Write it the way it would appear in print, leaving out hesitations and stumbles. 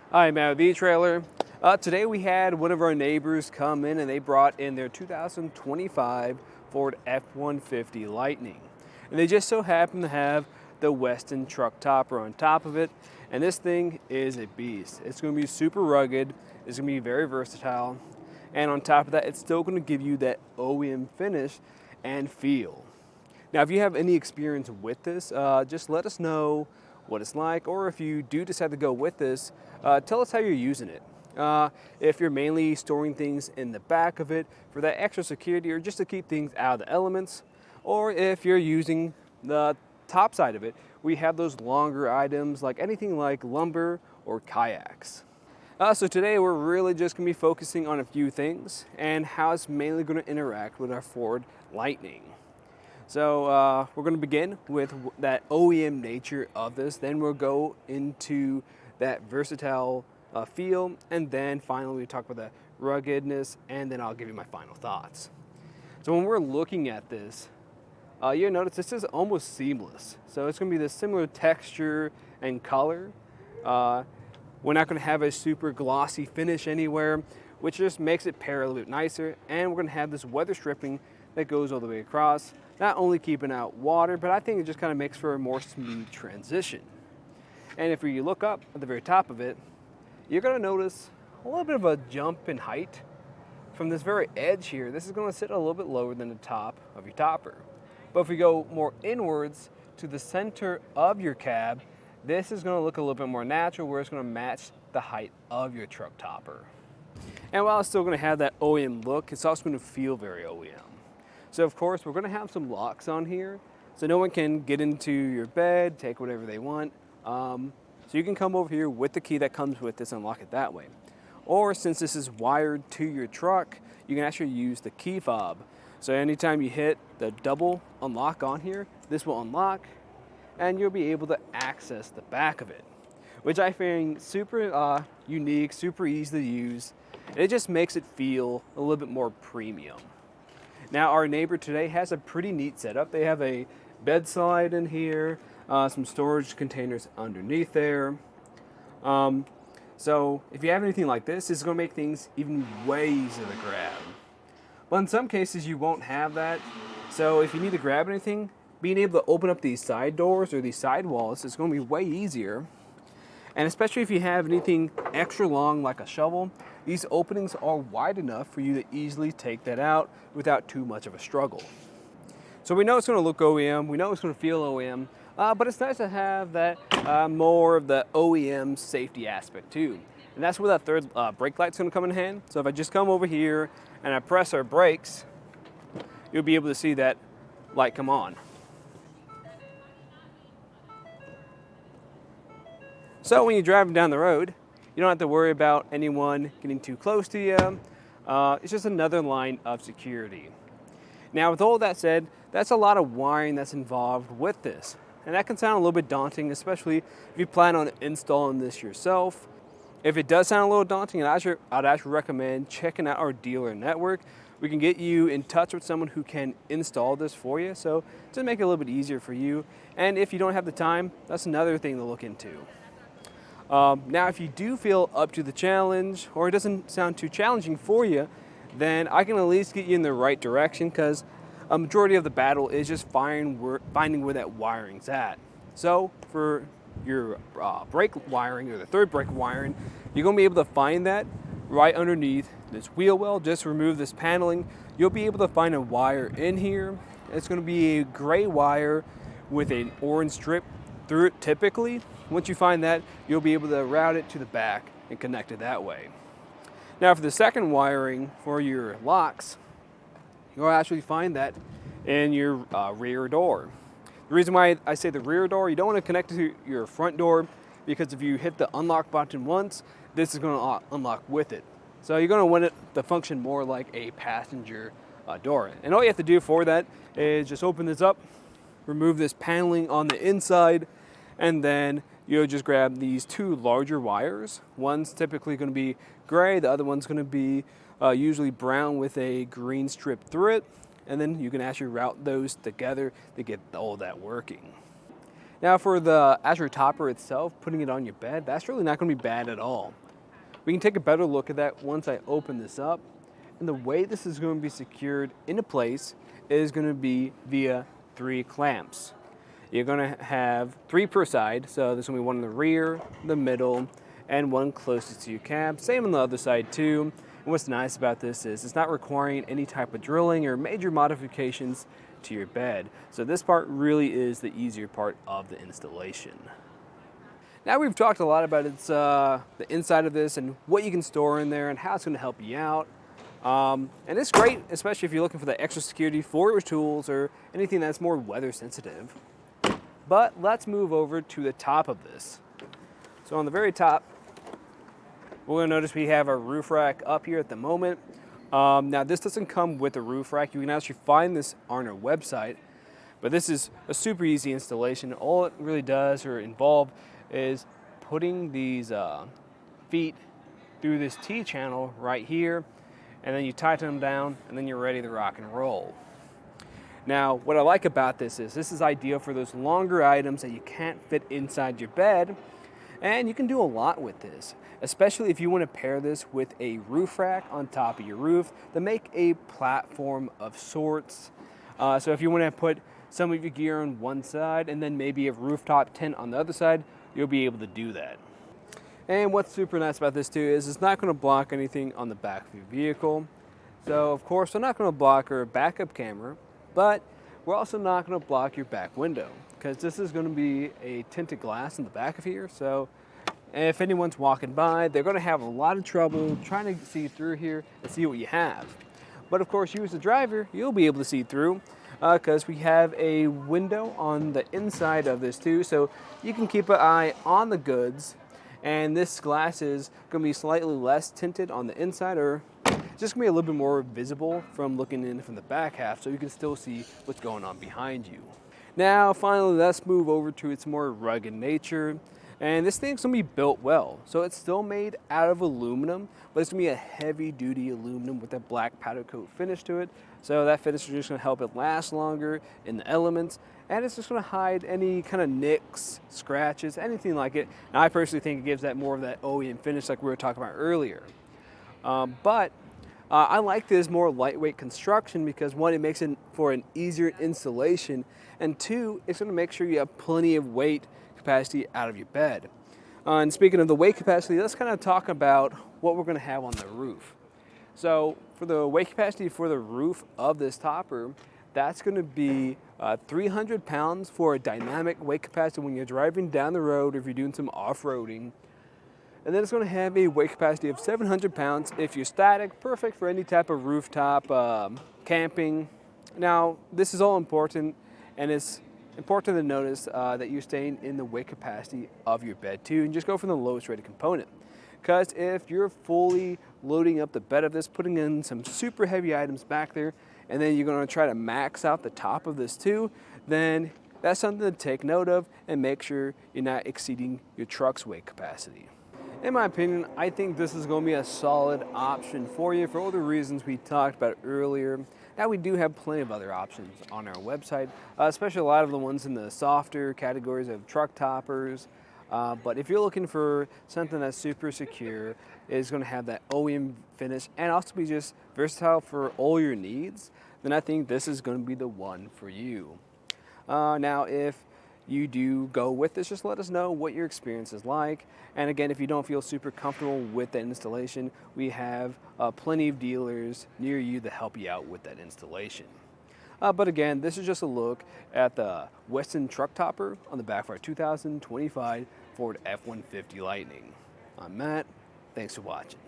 Hi, Matt with etrailer. Today we had one of our neighbors come in and they brought in their 2025 Ford F-150 Lightning. And they just so happen to have the Westin Truck Topper on top of it. And this thing is a beast. It's going to be super rugged. It's going to be very versatile. And on top of that, it's still going to give you that OEM finish and feel. Now, if you have any experience with this, just let us know what it's like, or if you do decide to go with this, tell us how you're using it. If you're mainly storing things in the back of it for that extra security or just to keep things out of the elements, or if you're using the top side of it, we have those longer items like anything like lumber or kayaks. So today we're really just going to be focusing on a few things and how it's mainly going to interact with our Ford Lightning. So we're going to begin with that OEM nature of this, then we'll go into that versatile feel, and then finally we talk about the ruggedness, and then I'll give you my final thoughts. So when we're looking at this, you'll notice this is almost seamless. So it's going to be this similar texture and color. We're not going to have a super glossy finish anywhere, which just makes it pair a little bit nicer, and we're going to have this weather stripping that goes all the way across, not only keeping out water, but I think it just kind of makes for a more smooth transition. And if you look up at the very top of it, you're going to notice a little bit of a jump in height. From this very edge here, this is going to sit a little bit lower than the top of your topper. But if we go more inwards to the center of your cab, this is going to look a little bit more natural, where it's going to match the height of your truck topper. And while it's still going to have that OEM look, it's also going to feel very OEM. So of course, we're going to have some locks on here, so no one can get into your bed, take whatever they want. So you can come over here with the key that comes with this and lock it that way. Or since this is wired to your truck, you can actually use the key fob. So anytime you hit the double unlock on here, this will unlock and you'll be able to access the back of it, which I find super unique, super easy to use. And it just makes it feel a little bit more premium. Now our neighbor today has a pretty neat setup. They have a bedside in here, some storage containers underneath there. So if you have anything like this, it's going to make things even way easier to grab. But in some cases you won't have that. So if you need to grab anything, being able to open up these side doors or these side walls is going to be way easier. And especially if you have anything extra long like a shovel, these openings are wide enough for you to easily take that out without too much of a struggle. So we know it's going to look OEM, we know it's going to feel OEM, but it's nice to have that more of the OEM safety aspect too. And that's where that third brake light's going to come in hand. So if I just come over here and I press our brakes, you'll be able to see that light come on. So when you're driving down the road, you don't have to worry about anyone getting too close to you. It's just another line of security. Now, with all that said, that's a lot of wiring that's involved with this. And that can sound a little bit daunting, especially if you plan on installing this yourself. If it does sound a little daunting, I'd actually recommend checking out our dealer network. We can get you in touch with someone who can install this for you, so to make it a little bit easier for you. And if you don't have the time, that's another thing to look into. Now, if you do feel up to the challenge, or it doesn't sound too challenging for you, then I can at least get you in the right direction, because a majority of the battle is just finding where that wiring's at. So for your brake wiring, or the third brake wiring, you're going to be able to find that right underneath this wheel well. Just remove this paneling. You'll be able to find a wire in here. It's going to be a gray wire with an orange strip through it typically. Once you find that, you'll be able to route it to the back and connect it that way. Now for the second wiring for your locks, you'll actually find that in your rear door. The reason why I say the rear door, you don't want to connect it to your front door, because if you hit the unlock button once, this is going to unlock with it. So you're going to want it to function more like a passenger door. And all you have to do for that is just open this up, remove this paneling on the inside, and then you'll just grab these two larger wires. One's typically going to be gray, the other one's going to be usually brown with a green strip through it, and then you can actually route those together to get all that working. Now for the actual topper itself, putting it on your bed, that's really not going to be bad at all. We can take a better look at that once I open this up. And the way this is going to be secured into place is going to be via 3 clamps. You're going to have 3 per side, so there's going to be one in the rear, the middle, and one closest to your cab. Same on the other side too. And what's nice about this is it's not requiring any type of drilling or major modifications to your bed. So this part really is the easier part of the installation. Now we've talked a lot about the inside of this and what you can store in there and how it's going to help you out. And it's great, especially if you're looking for the extra security for your tools or anything that's more weather sensitive. But let's move over to the top of this. So on the very top, we're going to notice we have our roof rack up here at the moment. Now this doesn't come with a roof rack. You can actually find this on our website, but this is a super easy installation. All it really does or involve is putting these feet through this T-channel right here, and then you tighten them down, and then you're ready to rock and roll. Now, what I like about this is ideal for those longer items that you can't fit inside your bed, and you can do a lot with this, especially if you want to pair this with a roof rack on top of your roof to make a platform of sorts. So if you want to put some of your gear on one side and then maybe a rooftop tent on the other side, you'll be able to do that. And what's super nice about this too is it's not going to block anything on the back of your vehicle. So of course we're not going to block our backup camera, but we're also not going to block your back window because this is going to be a tinted glass in the back of here. So if anyone's walking by, they're going to have a lot of trouble trying to see through here and see what you have. But of course, you as the driver, you'll be able to see through because we have a window on the inside of this too. So you can keep an eye on the goods. And this glass is going to be slightly less tinted on the inside, or just going to be a little bit more visible from looking in from the back half, so you can still see what's going on behind you. Now, finally, let's move over to its more rugged nature. And this thing's going to be built well. So it's still made out of aluminum, but it's going to be a heavy-duty aluminum with a black powder coat finish to it. So that finish is just going to help it last longer in the elements. And it's just going to hide any kind of nicks, scratches, anything like it. And I personally think it gives that more of that OEM finish like we were talking about earlier. But I like this more lightweight construction because one, it makes it for an easier installation, and two, it's going to make sure you have plenty of weight capacity out of your bed. And speaking of the weight capacity, let's kind of talk about what we're going to have on the roof. So for the weight capacity for the roof of this topper, that's going to be 300 pounds for a dynamic weight capacity when you're driving down the road or if you're doing some off-roading. And then it's going to have a weight capacity of 700 pounds if you're static, perfect for any type of rooftop camping. Now, this is all important, and it's important to notice that you're staying in the weight capacity of your bed too, and just go for the lowest rated component. Because if you're fully loading up the bed of this, putting in some super heavy items back there, and then you're going to try to max out the top of this too, then that's something to take note of and make sure you're not exceeding your truck's weight capacity. In my opinion, I think this is going to be a solid option for you for all the reasons we talked about earlier. Now we do have plenty of other options on our website, especially a lot of the ones in the softer categories of truck toppers. But if you're looking for something that's super secure, is going to have that OEM finish and also be just versatile for all your needs, then I think this is going to be the one for you. Now, if you do go with this, just let us know what your experience is like. And again, if you don't feel super comfortable with that installation, we have plenty of dealers near you to help you out with that installation. But again, this is just a look at the Westin Truck Topper on the back of our 2025 Ford F-150 Lightning. I'm Matt. Thanks for watching.